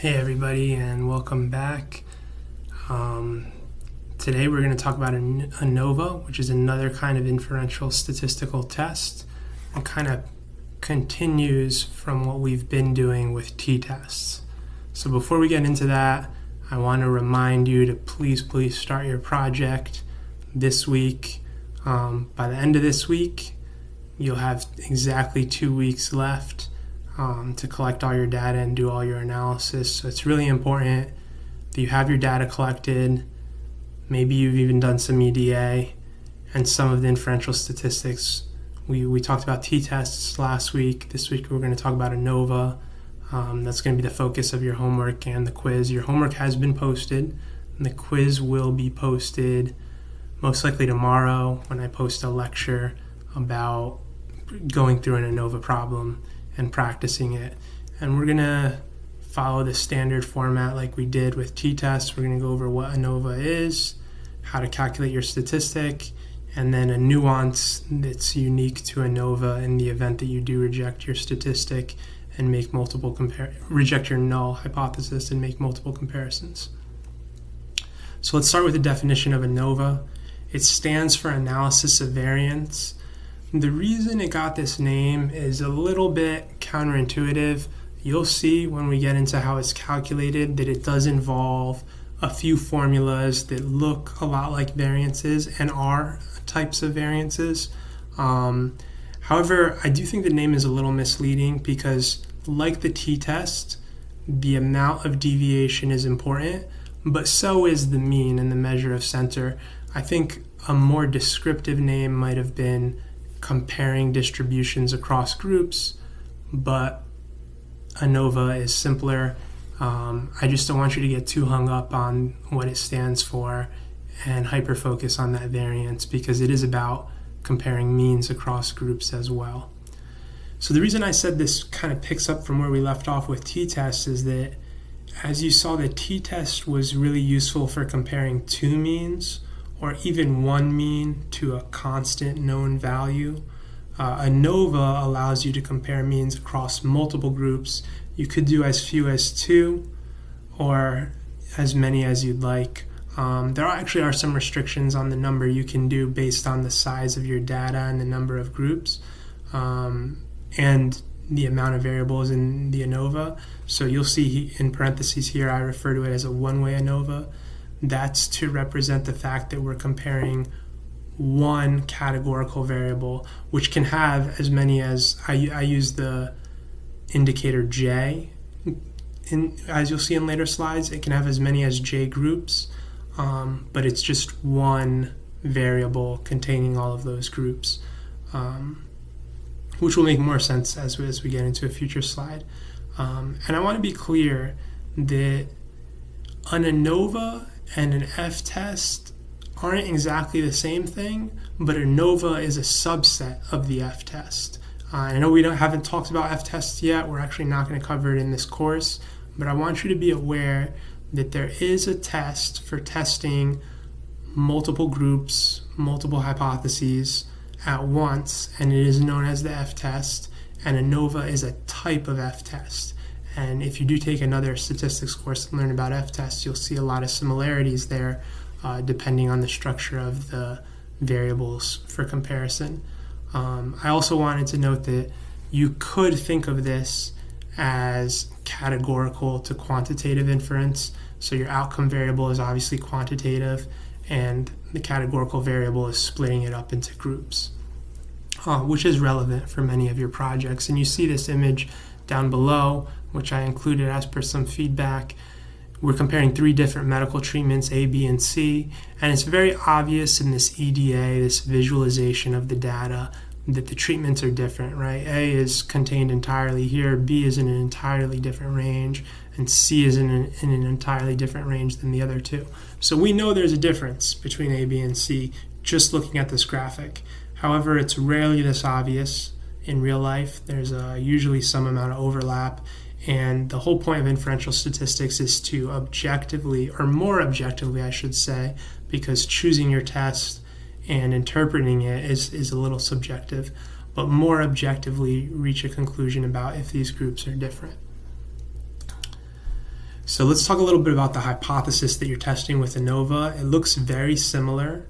Hey everybody, and welcome back. Today we're going to talk about Anova, which is another kind of inferential statistical test, and kind of continues from what we've been doing with t-tests. So before we get into that, I want to remind you to please start your project this week. By the end of this week, you'll have exactly 2 weeks left to collect all your data and do all your analysis. So it's really important that you have your data collected. Maybe you've even done some EDA and some of the inferential statistics. We talked about t-tests last week. This week we're going to talk about Anova. That's going to be the focus of your homework and the quiz. Your homework has been posted, and the quiz will be posted most likely tomorrow when I post a lecture about going through an Anova problem and practicing it. And we're going to follow the standard format like we did with t-tests. We're going to go over what Anova is, how to calculate your statistic, and then a nuance that's unique to Anova in the event that you do reject your statistic and make reject your null hypothesis and make multiple comparisons. So let's start with the definition of Anova. It stands for analysis of variance. The reason it got this name is a little bit counterintuitive. You'll see when we get into how it's calculated that it does involve a few formulas that look a lot like variances and are types of variances. However, I do think the name is a little misleading because, like the t-test, the amount of deviation is important, but so is the mean and the measure of center. I think a more descriptive name might have been comparing distributions across groups, but Anova is simpler. I just don't want you to get too hung up on what it stands for and hyper-focus on that variance, because it is about comparing means across groups as well. So the reason I said this kind of picks up from where we left off with t-test is that, as you saw, the t-test was really useful for comparing two means or even one mean to a constant known value. Anova allows you to compare means across multiple groups. You could do as few as 2 or as many as you'd like. There actually are some restrictions on the number you can do based on the size of your data and the number of groups and the amount of variables in the Anova. So you'll see in parentheses here, I refer to it as a one-way Anova. That's to represent the fact that we're comparing one categorical variable, which can have as many as, I use the indicator J. As you'll see in later slides, it can have as many as J groups, but it's just one variable containing all of those groups, which will make more sense as we get into a future slide. And I want to be clear that an Anova and an f-test aren't exactly the same thing, but Anova is a subset of the f-test. I know we haven't talked about f-tests yet. We're actually not going to cover it in this course, but I want you to be aware that there is a test for testing multiple groups, multiple hypotheses at once, and it is known as the f-test, and Anova is a type of f-test. And if you do take another statistics course and learn about f-tests, you'll see a lot of similarities there, depending on the structure of the variables for comparison. I also wanted to note that you could think of this as categorical to quantitative inference. So your outcome variable is obviously quantitative, and the categorical variable is splitting it up into groups, which is relevant for many of your projects. And you see this image down below, which I included as per some feedback. We're comparing 3 different medical treatments, A, B, and C, and it's very obvious in this EDA, this visualization of the data, that the treatments are different, right? A is contained entirely here, B is in an entirely different range, and C is in an entirely different range than the other two. So we know there's a difference between A, B, and C just looking at this graphic. However, it's rarely this obvious in real life. There's usually some amount of overlap, and the whole point of inferential statistics is to objectively, or more objectively I should say, because choosing your test and interpreting it is a little subjective, but more objectively reach a conclusion about if these groups are different. So let's talk a little bit about the hypothesis that you're testing with Anova. It looks very similar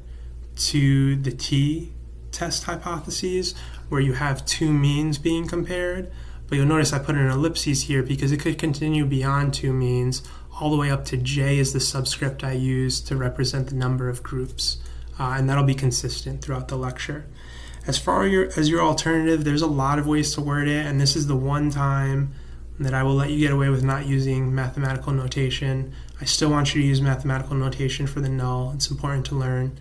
to the t-test hypotheses, where you have two means being compared, but you'll notice I put an ellipses here because it could continue beyond two means all the way up to j is the subscript I use to represent the number of groups, and that'll be consistent throughout the lecture. As far as your alternative, there's a lot of ways to word it, and this is the one time that I will let you get away with not using mathematical notation. I still want you to use mathematical notation for the null. It's important to learn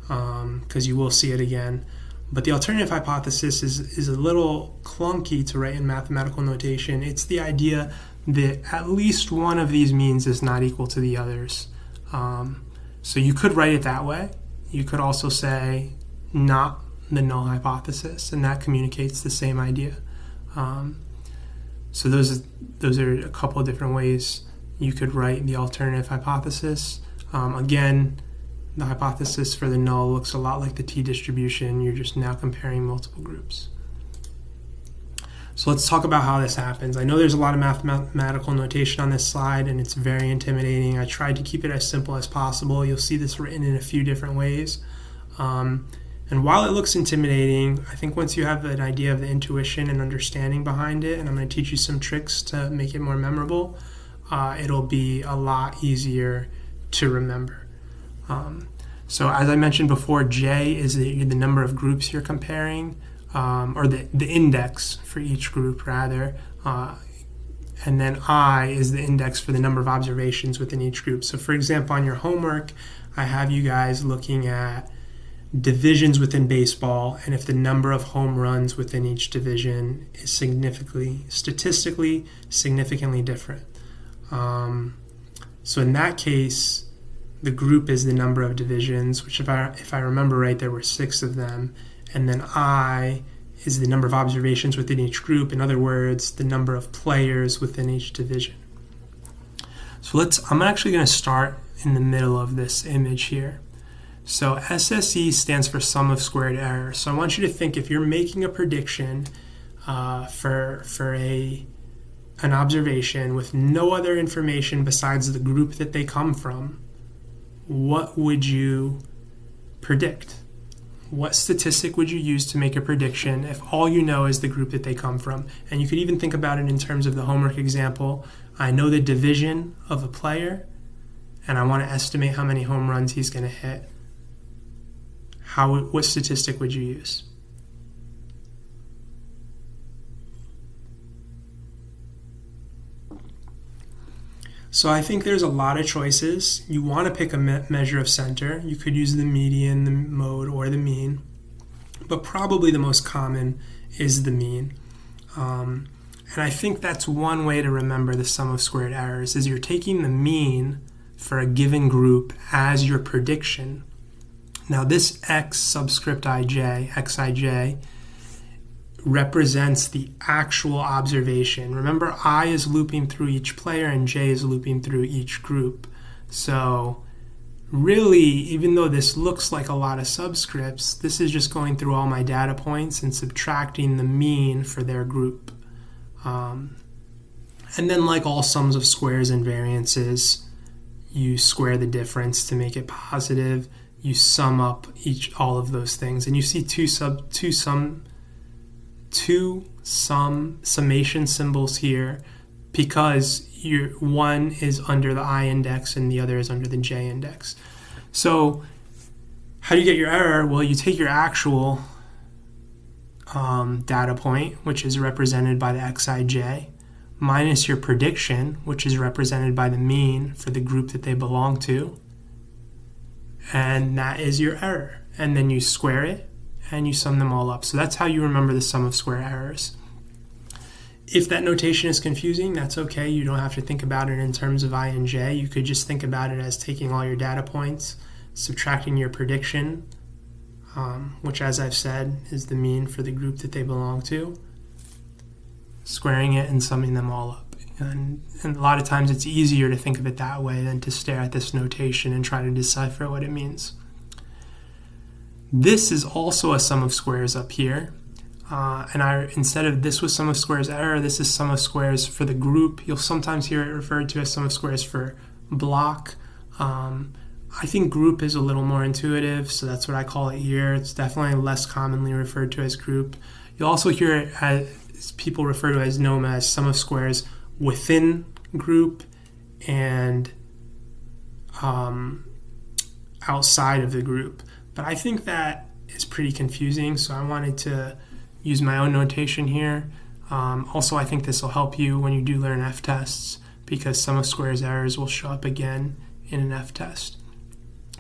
because you will see it again. But the alternative hypothesis is a little clunky to write in mathematical notation. It's the idea that at least one of these means is not equal to the others. So you could write it that way. You could also say not the null hypothesis, and that communicates the same idea. So those are a couple of different ways you could write the alternative hypothesis. Again, the hypothesis for the null looks a lot like the t-distribution. You're just now comparing multiple groups. So let's talk about how this happens. I know there's a lot of mathematical notation on this slide, and it's very intimidating. I tried to keep it as simple as possible. You'll see this written in a few different ways. And while it looks intimidating, I think once you have an idea of the intuition and understanding behind it, and I'm going to teach you some tricks to make it more memorable, it'll be a lot easier to remember. So as I mentioned before, j is the number of groups you're comparing, or the index for each group rather, and then I is the index for the number of observations within each group. So for example, on your homework, I have you guys looking at divisions within baseball, and if the number of home runs within each division is statistically significantly different. So in that case, the group is the number of divisions, which if I remember right, there were 6 of them, and then I is the number of observations within each group. In other words, the number of players within each division. So I'm actually going to start in the middle of this image here. So SSE stands for sum of squared errors. So I want you to think, if you're making a prediction for an observation with no other information besides the group that they come from, what would you predict? What statistic would you use to make a prediction if all you know is the group that they come from? And you could even think about it in terms of the homework example. I know the division of a player, and I want to estimate how many home runs he's going to hit. What statistic would you use? So I think there's a lot of choices. You want to pick a measure of center. You could use the median, the mode, or the mean. But probably the most common is the mean. And I think that's one way to remember the sum of squared errors, is you're taking the mean for a given group as your prediction. Now this x subscript ij, xij, represents the actual observation. Remember, I is looping through each player and j is looping through each group. So really, even though this looks like a lot of subscripts, this is just going through all my data points and subtracting the mean for their group. And then, like all sums of squares and variances, you square the difference to make it positive. You sum up all of those things, and you see two summation symbols here because one is under the I index and the other is under the j index. So how do you get your error? Well, you take your actual data point, which is represented by the xij, minus your prediction, which is represented by the mean for the group that they belong to, and that is your error. And then you square it and you sum them all up. So that's how you remember the sum of square errors. If that notation is confusing, that's okay. You don't have to think about it in terms of I and j. You could just think about it as taking all your data points, subtracting your prediction, which, as I've said, is the mean for the group that they belong to, squaring it and summing them all up. And a lot of times it's easier to think of it that way than to stare at this notation and try to decipher what it means. This is also a sum of squares up here. instead of this was sum of squares error, this is sum of squares for the group. You'll sometimes hear it referred to as sum of squares for block. I think group is a little more intuitive, so that's what I call it here. It's definitely less commonly referred to as group. You'll also hear it as people refer to as Anova as sum of squares within group and outside of the group. But I think that is pretty confusing, so I wanted to use my own notation here. Also, I think this will help you when you do learn F-tests, because sum of squares errors will show up again in an F-test.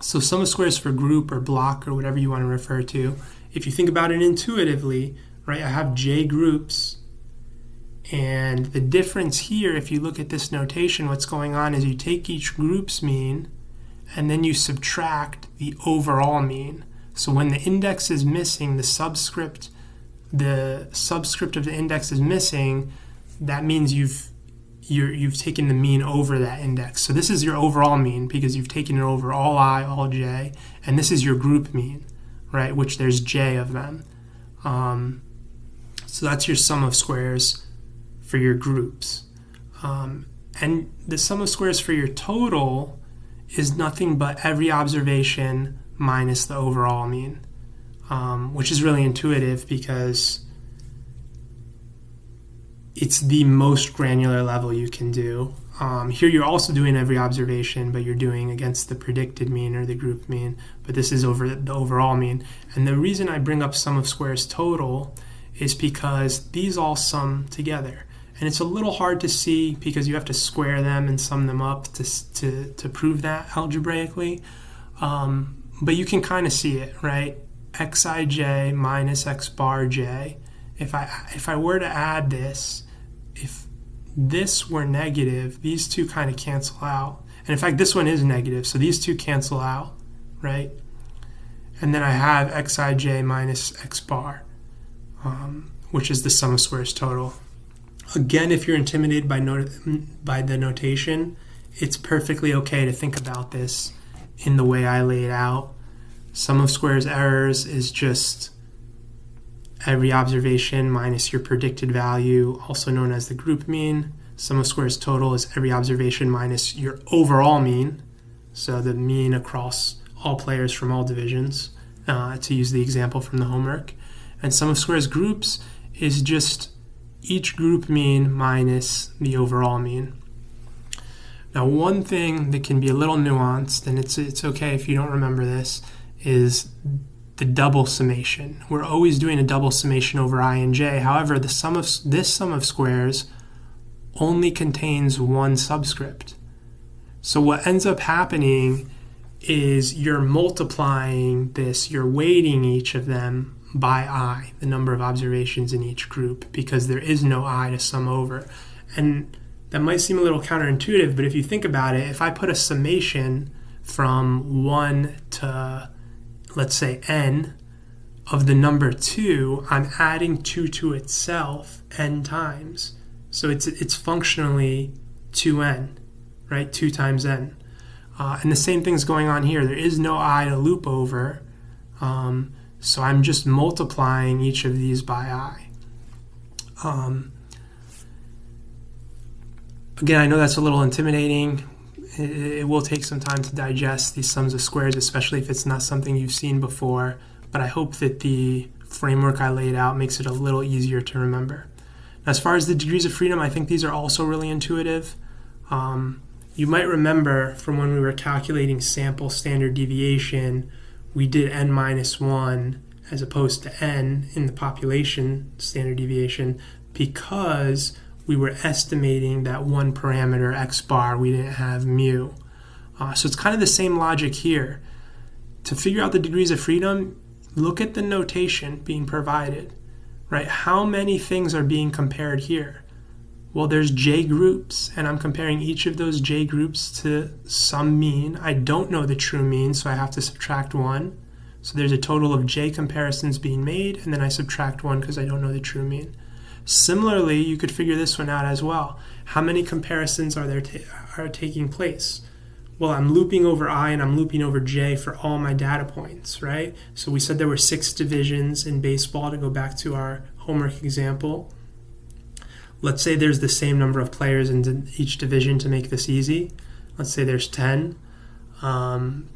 So sum of squares for group or block or whatever you want to refer to, if you think about it intuitively, right, I have J groups, and the difference here, if you look at this notation, what's going on is you take each group's mean and then you subtract the overall mean. So when the index is missing, the subscript of the index is missing, that means you've taken the mean over that index. So this is your overall mean because you've taken it over all I, all j, and this is your group mean, right, which there's j of them. So that's your sum of squares for your groups. And the sum of squares for your total is nothing but every observation minus the overall mean, which is really intuitive because it's the most granular level you can do. Here you're also doing every observation, but you're doing against the predicted mean or the group mean, but this is over the overall mean. And the reason I bring up sum of squares total is because these all sum together. And it's a little hard to see because you have to square them and sum them up to prove that algebraically. But you can kind of see it, right? Xij minus x bar j. If I were to add this, if this were negative, these two kind of cancel out. And in fact, this one is negative, so these two cancel out, right? And then I have xij minus x bar, which is the sum of squares total. Again, if you're intimidated by the notation, it's perfectly okay to think about this in the way I laid out. Sum of squares errors is just every observation minus your predicted value, also known as the group mean. Sum of squares total is every observation minus your overall mean, so the mean across all players from all divisions, to use the example from the homework. And sum of squares groups is just each group mean minus the overall mean. Now, one thing that can be a little nuanced, and it's okay if you don't remember this, is the double summation. We're always doing a double summation over I and j. However, this sum of squares only contains one subscript. So what ends up happening is you're multiplying this, you're weighting each of them by I, the number of observations in each group, because there is no I to sum over. And that might seem a little counterintuitive, but if you think about it, if I put a summation from 1 to, let's say, n of the number 2, I'm adding 2 to itself n times. So it's functionally 2n, right? 2 times n. And the same thing's going on here. There is no I to loop over, so I'm just multiplying each of these by I. Again, I know that's a little intimidating. It will take some time to digest these sums of squares, especially if it's not something you've seen before, but I hope that the framework I laid out makes it a little easier to remember. Now, as far as the degrees of freedom, I think these are also really intuitive. You might remember from when we were calculating sample standard deviation, we did n minus 1 as opposed to n in the population standard deviation because we were estimating that one parameter, x bar, we didn't have mu. So it's kind of the same logic here. To figure out the degrees of freedom, look at the notation being provided, right? How many things are being compared here? Well, there's j groups, and I'm comparing each of those j groups to some mean. I don't know the true mean, so I have to subtract 1. So there's a total of j comparisons being made, and then I subtract 1 because I don't know the true mean. Similarly, you could figure this one out as well. How many comparisons are there are taking place? Well, I'm looping over I and I'm looping over j for all my data points, right? So we said there were 6 divisions in baseball, to go back to our homework example. Let's say there's the same number of players in each division to make this easy. Let's say there's 10.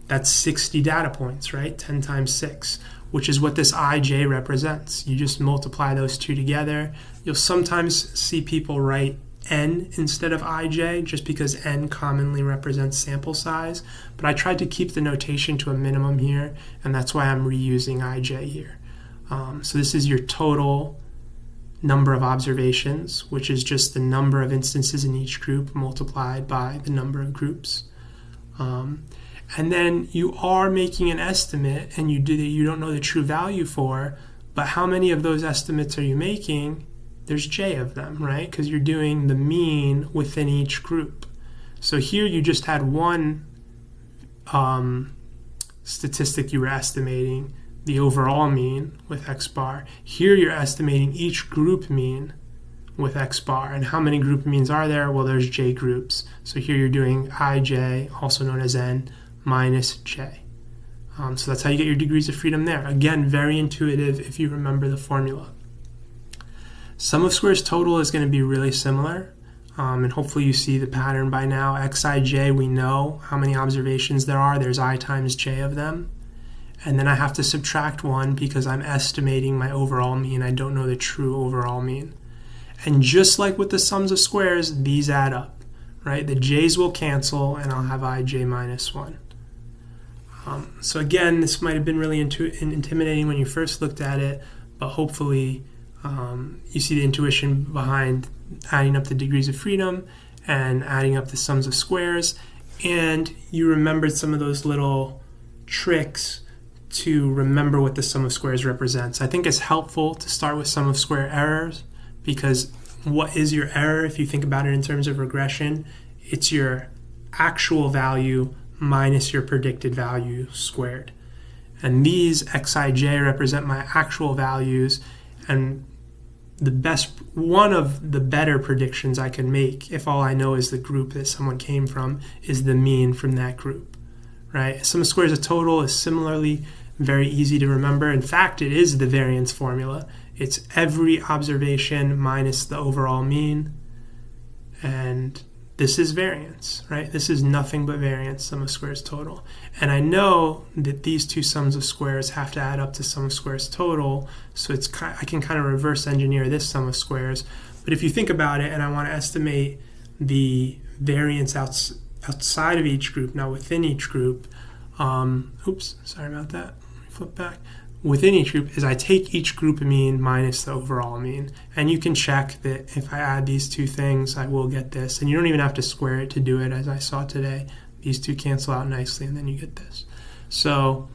That's 60 data points, right? 10 times 6, which is what this ij represents. You just multiply those two together. You'll sometimes see people write n instead of ij just because n commonly represents sample size, but I tried to keep the notation to a minimum here, and that's why I'm reusing ij here. So this is your total number of observations, which is just the number of instances in each group multiplied by the number of groups. And then you are making an estimate, and you don't know the true value for, but how many of those estimates are you making? There's j of them, right? Because you're doing the mean within each group. So here you just had one statistic you were estimating, the overall mean with x bar. Here you're estimating each group mean with x bar. And how many group means are there? Well, there's j groups. So here you're doing ij, also known as n, minus j. So that's how you get your degrees of freedom there. Again, very intuitive if you remember the formula. Sum of squares total is going to be really similar. And hopefully you see the pattern by now. Xij, we know how many observations there are. There's I times j of them. And then I have to subtract 1 because I'm estimating my overall mean. I don't know the true overall mean. And just like with the sums of squares, these add up, right? The j's will cancel, and I'll have ij minus 1. So again, this might have been really intimidating when you first looked at it, but hopefully you see the intuition behind adding up the degrees of freedom and adding up the sums of squares, and you remembered some of those little tricks to remember what the sum of squares represents. I think it's helpful to start with sum of square errors, because what is your error if you think about it in terms of regression? It's your actual value minus your predicted value squared. And these xij represent my actual values, and one of the better predictions I can make, if all I know is the group that someone came from, is the mean from that group, right? Sum of squares of total is similarly very easy to remember. In fact, it is the variance formula. It's every observation minus the overall mean, and this is variance, right? This is nothing but variance, sum of squares total. And I know that these two sums of squares have to add up to sum of squares total, so I can kind of reverse engineer this sum of squares. But if you think about it, and I want to estimate the variance outside of each group, now within each group, oops, sorry about that, let me flip back. Within each group is I take each group mean minus the overall mean. And you can check that if I add these two things, I will get this. And you don't even have to square it to do it, as I saw today. These two cancel out nicely, and then you get this. So,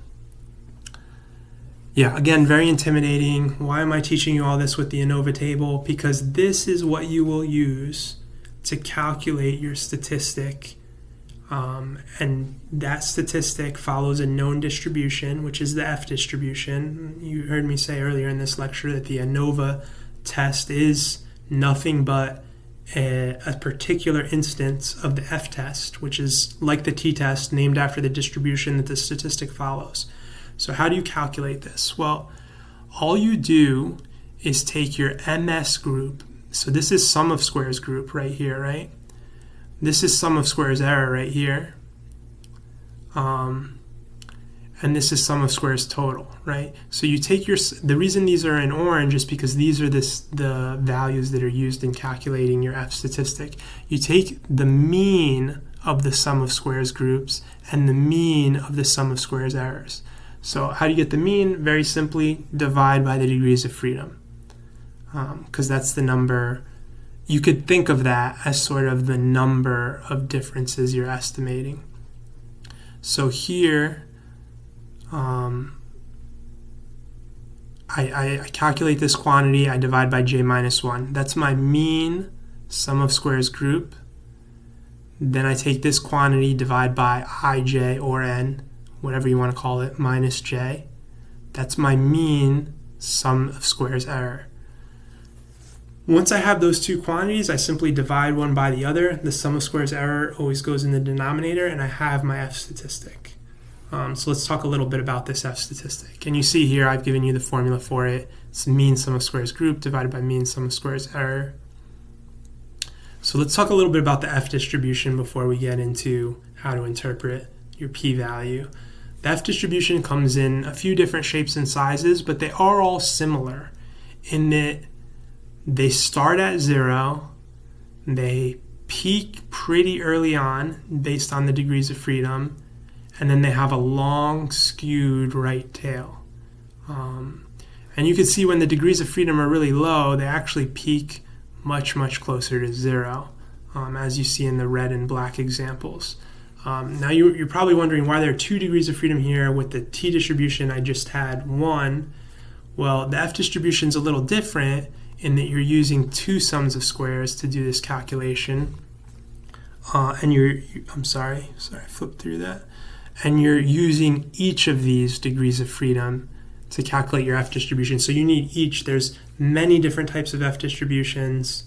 yeah, again, very intimidating. Why am I teaching you all this with the Anova table? Because this is what you will use to calculate your statistic. And that statistic follows a known distribution, which is the F distribution. You heard me say earlier in this lecture that the Anova test is nothing but a particular instance of the F test, which is like the t-test, named after the distribution that the statistic follows. So how do you calculate this? Well, all you do is take your MS group. So this is sum of squares group right here, right? This is sum of squares error right here. And this is sum of squares total, right? So you take the reason these are in orange is because these are the values that are used in calculating your F statistic. You take the mean of the sum of squares groups and the mean of the sum of squares errors. So how do you get the mean? Very simply, divide by the degrees of freedom, because that's the number. You could think of that as sort of the number of differences you're estimating. So here, I calculate this quantity, I divide by j minus 1. That's my mean sum of squares group. Then I take this quantity, divide by ij or n, whatever you want to call it, minus j. That's my mean sum of squares error. Once I have those two quantities, I simply divide one by the other. The sum of squares error always goes in the denominator, and I have my F statistic. So let's talk a little bit about this F statistic. And you see here I've given you the formula for it. It's mean sum of squares group divided by mean sum of squares error. So let's talk a little bit about the F distribution before we get into how to interpret your p-value. The F distribution comes in a few different shapes and sizes, but they are all similar in that they start at 0, they peak pretty early on based on the degrees of freedom, and then they have a long skewed right tail. And you can see when the degrees of freedom are really low, they actually peak much, much closer to 0, as you see in the red and black examples. Now you're probably wondering why there are 2 degrees of freedom here with the t distribution I just had 1. Well, the F distribution is a little different in that you're using 2 sums of squares to do this calculation. I'm sorry, I flipped through that. And you're using each of these degrees of freedom to calculate your F distribution. So you need each. There's many different types of F distributions,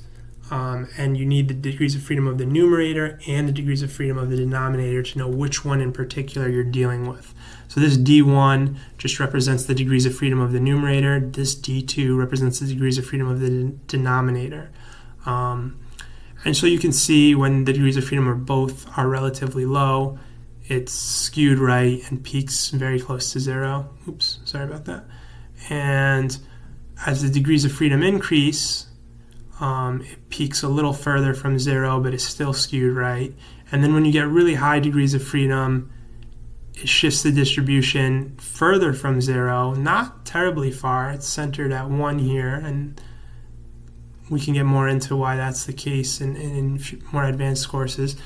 and you need the degrees of freedom of the numerator and the degrees of freedom of the denominator to know which one in particular you're dealing with. So this D1 just represents the degrees of freedom of the numerator. This D2 represents the degrees of freedom of the denominator. And so you can see when the degrees of freedom are relatively low, it's skewed right and peaks very close to 0. Oops, sorry about that. And as the degrees of freedom increase, it peaks a little further from 0, but it's still skewed right. And then when you get really high degrees of freedom, it shifts the distribution further from 0, not terribly far. It's centered at 1 here, and we can get more into why that's the case in more advanced courses.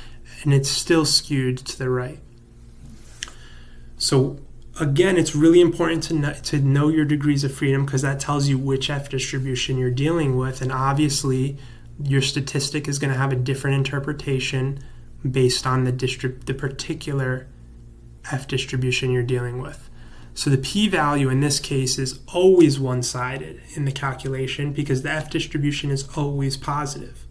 And it's still skewed to the right. So again, it's really important to know your degrees of freedom because that tells you which F distribution you're dealing with. And obviously, your statistic is going to have a different interpretation based on the particular F distribution you're dealing with. So the p-value in this case is always one-sided in the calculation because the F distribution is always positive.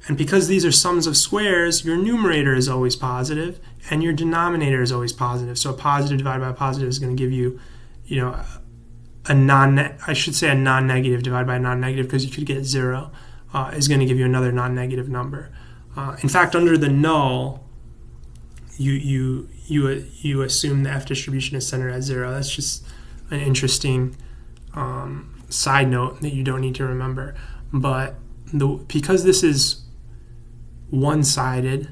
And because these are sums of squares, your numerator is always positive and your denominator is always positive. So a positive divided by a positive is going to give you, a non-negative divided by a non-negative, because you could get 0, is going to give you another non-negative number. In fact, under the null, you assume the F distribution is centered at 0. That's just an interesting side note that you don't need to remember. But because this is one-sided,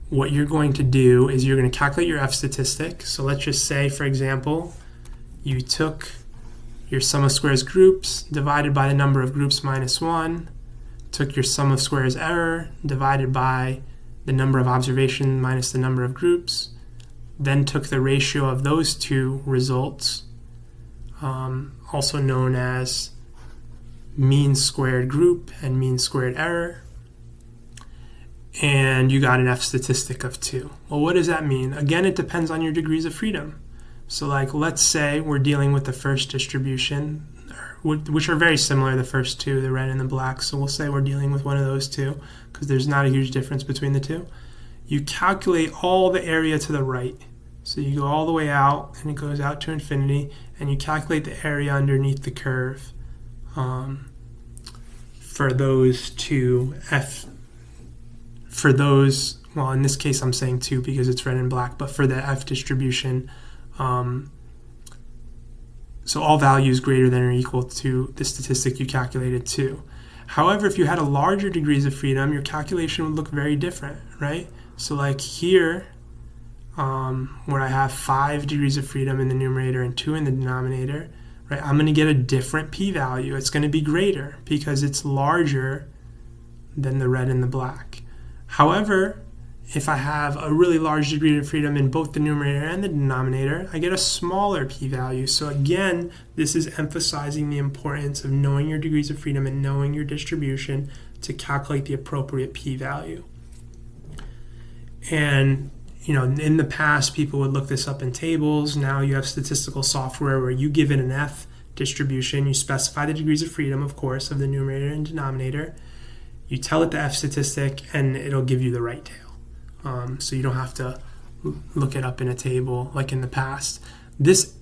what you're going to do is you're going to calculate your F statistic. So let's just say, for example, you took your sum of squares groups divided by the number of groups minus 1, took your sum of squares error divided by the number of observations minus the number of groups, then took the ratio of those 2 results, also known as mean squared group and mean squared error, and you got an F statistic of 2. Well, what does that mean? Again, it depends on your degrees of freedom. So let's say we're dealing with the first distribution, which are very similar, the first 2, the red and the black. So we'll say we're dealing with one of those 2 because there's not a huge difference between the 2. You calculate all the area to the right. So you go all the way out, and it goes out to infinity, and you calculate the area underneath the curve for those 2 F. For those, well, in this case I'm saying 2 because it's red and black, but for the F distribution, so all values greater than or equal to the statistic you calculated 2. However, if you had a larger degrees of freedom, your calculation would look very different, right? So here, where I have 5 degrees of freedom in the numerator and 2 in the denominator, right, I'm going to get a different p-value. It's going to be greater because it's larger than the red and the black. However, if I have a really large degree of freedom in both the numerator and the denominator, I get a smaller p-value. So again, this is emphasizing the importance of knowing your degrees of freedom and knowing your distribution to calculate the appropriate p-value. And in the past, people would look this up in tables. Now you have statistical software where you give it an F distribution. You specify the degrees of freedom, of course, of the numerator and denominator. You tell it the F statistic, and it'll give you the right tail. So you don't have to look it up in a table like in the past. This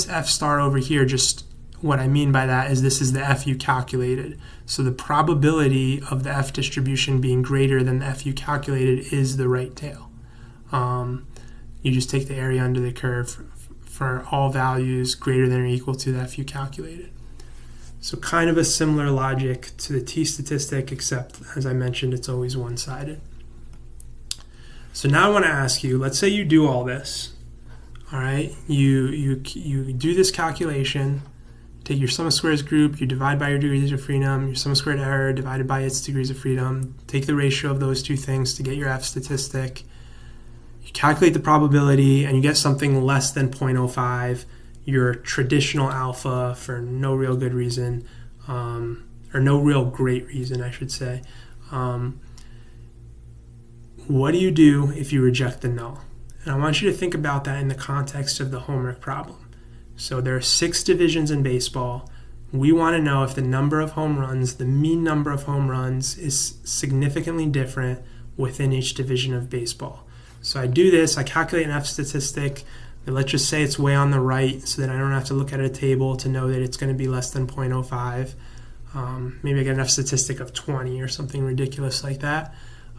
F star over here, just what I mean by that is this is the F you calculated. So the probability of the F distribution being greater than the F you calculated is the right tail. You just take the area under the curve for all values greater than or equal to the F you calculated. So kind of a similar logic to the T statistic, except as I mentioned, it's always one-sided. So now I want to ask you, let's say you do all this, all right? You do this calculation, take your sum of squares group, you divide by your degrees of freedom, your sum of squared error divided by its degrees of freedom, take the ratio of those two things to get your F statistic, you calculate the probability, and you get something less than 0.05, your traditional alpha for no real good reason, or no real great reason, I should say. What do you do if you reject the null? And I want you to think about that in the context of the homework problem. So there are 6 divisions in baseball. We want to know if the number of home runs, the mean number of home runs, is significantly different within each division of baseball. So I do this, I calculate an F statistic. Let's just say it's way on the right so that I don't have to look at a table to know that it's going to be less than 0.05. Maybe I get an F statistic of 20 or something ridiculous like that.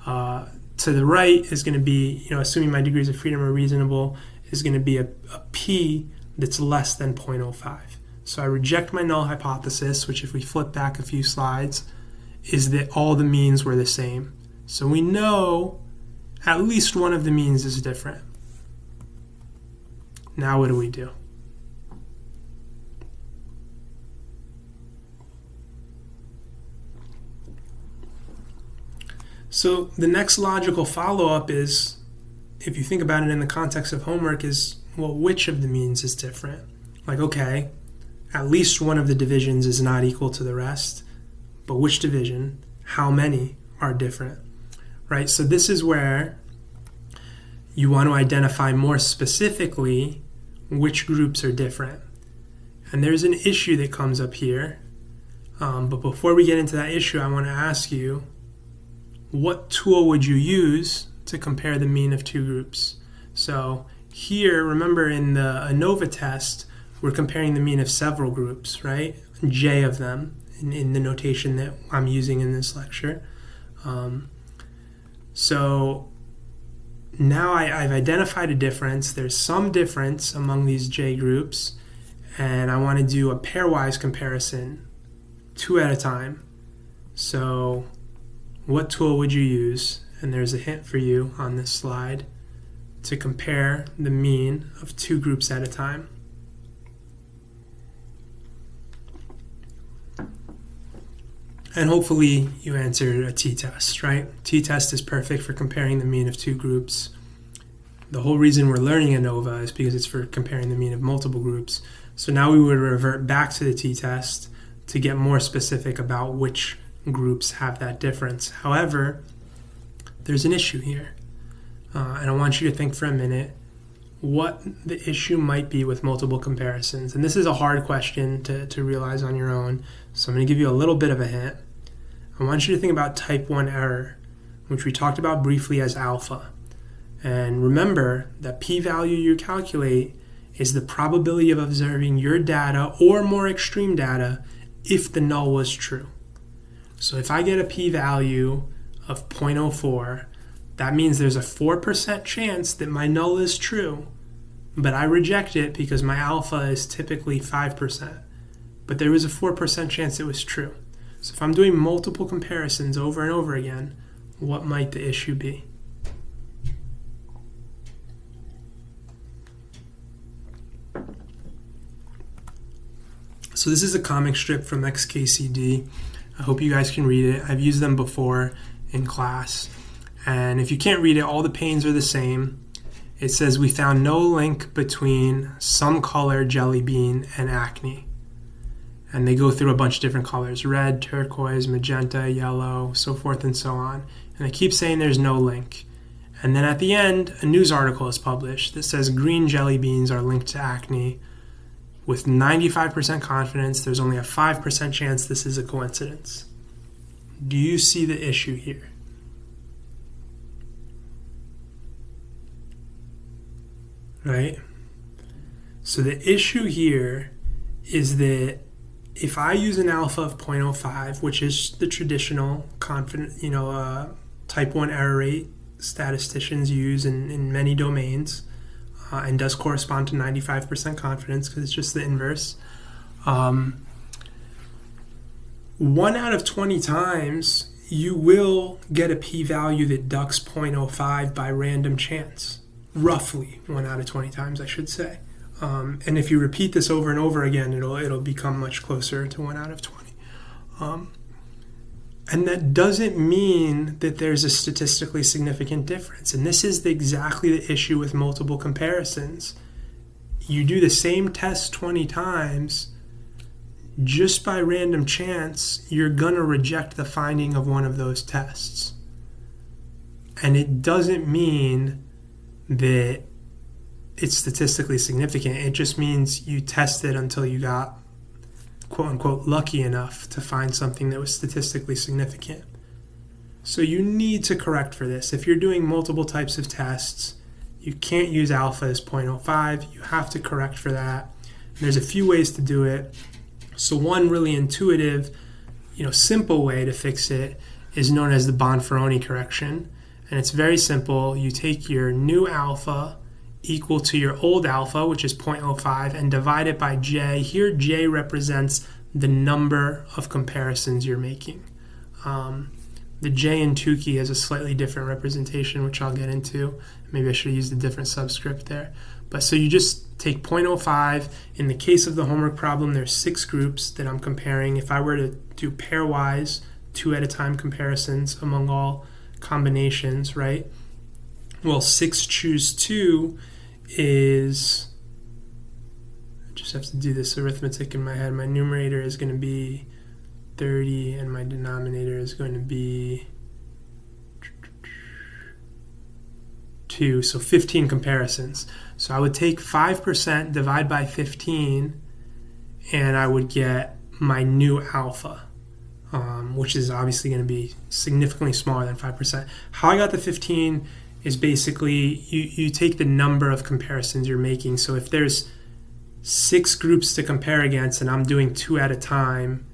To the right is going to be, assuming my degrees of freedom are reasonable, is going to be a P that's less than 0.05. So I reject my null hypothesis, which if we flip back a few slides, is that all the means were the same. So we know at least one of the means is different. Now what do we do? So the next logical follow-up is, if you think about it in the context of homework, is, well, which of the means is different? Like, okay, at least one of the divisions is not equal to the rest, but which division, how many are different, right? So this is where you want to identify more specifically which groups are different. And there's an issue that comes up here. But before we get into that issue, I want to ask you, what tool would you use to compare the mean of two groups? So here, remember in the Anova test, we're comparing the mean of several groups, right? J of them in the notation that I'm using in this lecture. So now I've identified a difference. There's some difference among these J groups, and I want to do a pairwise comparison, 2 at a time. So what tool would you use? And there's a hint for you on this slide to compare the mean of 2 groups at a time. And hopefully you answered a t-test, right? T-test is perfect for comparing the mean of 2 groups. The whole reason we're learning Anova is because it's for comparing the mean of multiple groups. So now we would revert back to the t-test to get more specific about which groups have that difference. However, there's an issue here. And I want you to think for a minute what the issue might be with multiple comparisons. And this is a hard question to realize on your own. So I'm going to give you a little bit of a hint. I want you to think about type 1 error, which we talked about briefly as alpha. And remember that p-value you calculate is the probability of observing your data or more extreme data if the null was true. So if I get a p-value of 0.04, that means there's a 4% chance that my null is true, but I reject it because my alpha is typically 5%. But there was a 4% chance it was true. So if I'm doing multiple comparisons over and over again, what might the issue be? So this is a comic strip from XKCD. I hope you guys can read it. I've used them before in class. And if you can't read it, all the panes are the same. It says, we found no link between some color jelly bean and acne. And they go through a bunch of different colors: red, turquoise, magenta, yellow, so forth and so on. And they keep saying there's no link. And then at the end, a news article is published that says green jelly beans are linked to acne. With 95% confidence, there's only a 5% chance this is a coincidence. Do you see the issue here? right? So the issue here is that if I use an alpha of 0.05, which is the traditional type 1 error rate statisticians use in many domains, and does correspond to 95% confidence because it's just the inverse. 1 out of 20 times, you will get a p-value that ducks 0.05 by random chance. Roughly 1 out of 20 times, I should say. And if you repeat this over and over again, it'll become much closer to 1 out of 20. And that doesn't mean that there's a statistically significant difference. And this is exactly the issue with multiple comparisons. You do the same test 20 times, just by random chance, you're going to reject the finding of one of those tests. And it doesn't mean that it's statistically significant. It just means you tested until you got, quote unquote, lucky enough to find something that was statistically significant. So you need to correct for this. If you're doing multiple types of tests, you can't use alpha as 0.05. You have to correct for that. And there's a few ways to do it. So one really intuitive, simple way to fix it is known as the Bonferroni correction. And it's very simple. You take your new alpha equal to your old alpha, which is 0.05, and divide it by j. Here, j represents the number of comparisons you're making. The j in Tukey has a slightly different representation, which I'll get into. Maybe I should have used a different subscript there. But so you just take 0.05. In the case of the homework problem, there's 6 groups that I'm comparing. If I were to do pairwise, 2 at a time comparisons among all combinations, right? Well, 6 choose 2 is, I just have to do this arithmetic in my head. My numerator is going to be 30 and my denominator is going to be 2, so 15 comparisons. So I would take 5%, divide by 15, and I would get my new alpha, which is obviously going to be significantly smaller than 5%. How I got the 15 is basically you take the number of comparisons you're making. So if there's 6 groups to compare against and I'm doing 2 at a time,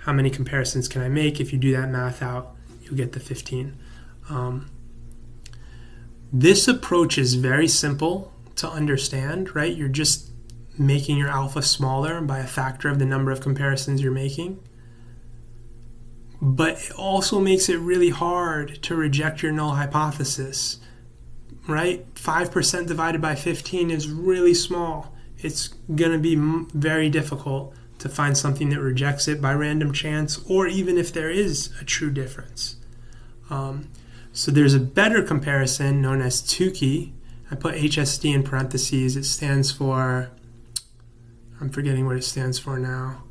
how many comparisons can I make? If you do that math out, you'll get the 15. This approach is very simple to understand, right? You're just making your alpha smaller by a factor of the number of comparisons you're making. But it also makes it really hard to reject your null hypothesis, right? 5% divided by 15 is really small. It's going to be very difficult to find something that rejects it by random chance, or even if there is a true difference. So there's a better comparison known as Tukey. I put HSD in parentheses. It stands for, I'm forgetting what it stands for now.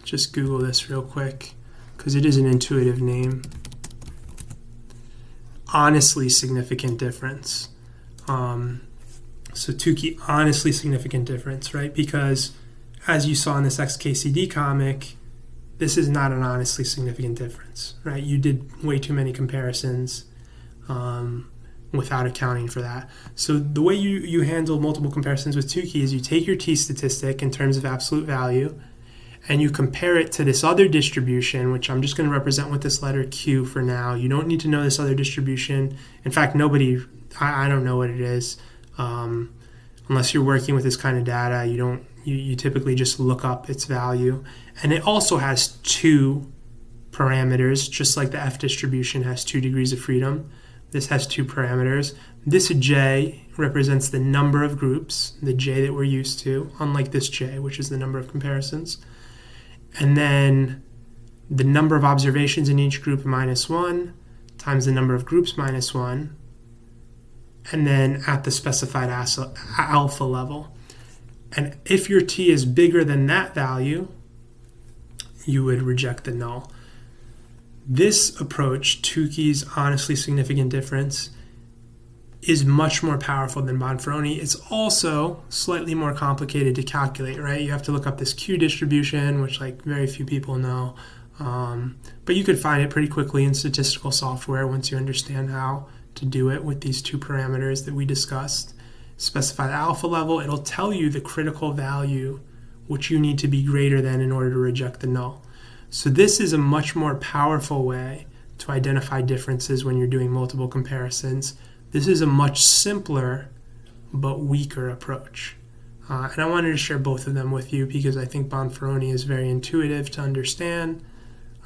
Just Google this real quick because it is an intuitive name. Honestly significant difference. So Tukey, honestly significant difference, right? Because as you saw in this XKCD comic, this is not an honestly significant difference, right? You did way too many comparisons without accounting for that. So the way you handle multiple comparisons with Tukey is you take your t statistic in terms of absolute value and you compare it to this other distribution, which I'm just going to represent with this letter Q for now. You don't need to know this other distribution. In fact, I don't know what it is. Unless you're working with this kind of data, you typically just look up its value. And it also has 2 parameters, just like the F distribution has 2 degrees of freedom. This has 2 parameters. This J represents the number of groups, the J that we're used to, unlike this J, which is the number of comparisons. And then the number of observations in each group minus 1 times the number of groups minus 1, and then at the specified alpha level. And if your t is bigger than that value, you would reject the null. This approach, Tukey's honestly significant difference, is much more powerful than Bonferroni. It's also slightly more complicated to calculate, right? You have to look up this Q distribution, which very few people know. But you could find it pretty quickly in statistical software once you understand how to do it with these two parameters that we discussed. Specify the alpha level. It'll tell you the critical value which you need to be greater than in order to reject the null. So this is a much more powerful way to identify differences when you're doing multiple comparisons. This is a much simpler but weaker approach. And I wanted to share both of them with you because I think Bonferroni is very intuitive to understand.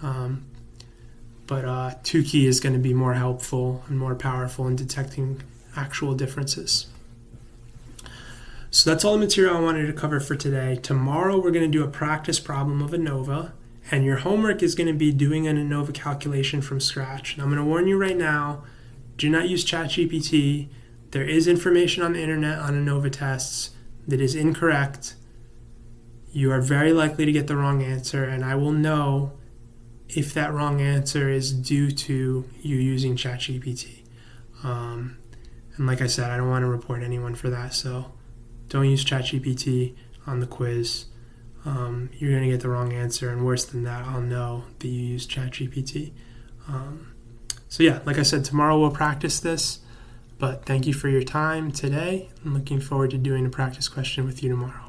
But Tukey is going to be more helpful and more powerful in detecting actual differences. So that's all the material I wanted to cover for today. Tomorrow we're going to do a practice problem of Anova, and your homework is going to be doing an Anova calculation from scratch. And I'm going to warn you right now, do not use ChatGPT. There is information on the internet on Anova tests that is incorrect. You are very likely to get the wrong answer, and I will know if that wrong answer is due to you using ChatGPT. And like I said, I don't want to report anyone for that, so don't use ChatGPT on the quiz. You're going to get the wrong answer, and worse than that, I'll know that you used ChatGPT. So yeah, like I said, tomorrow we'll practice this, but thank you for your time today. I'm looking forward to doing a practice question with you tomorrow.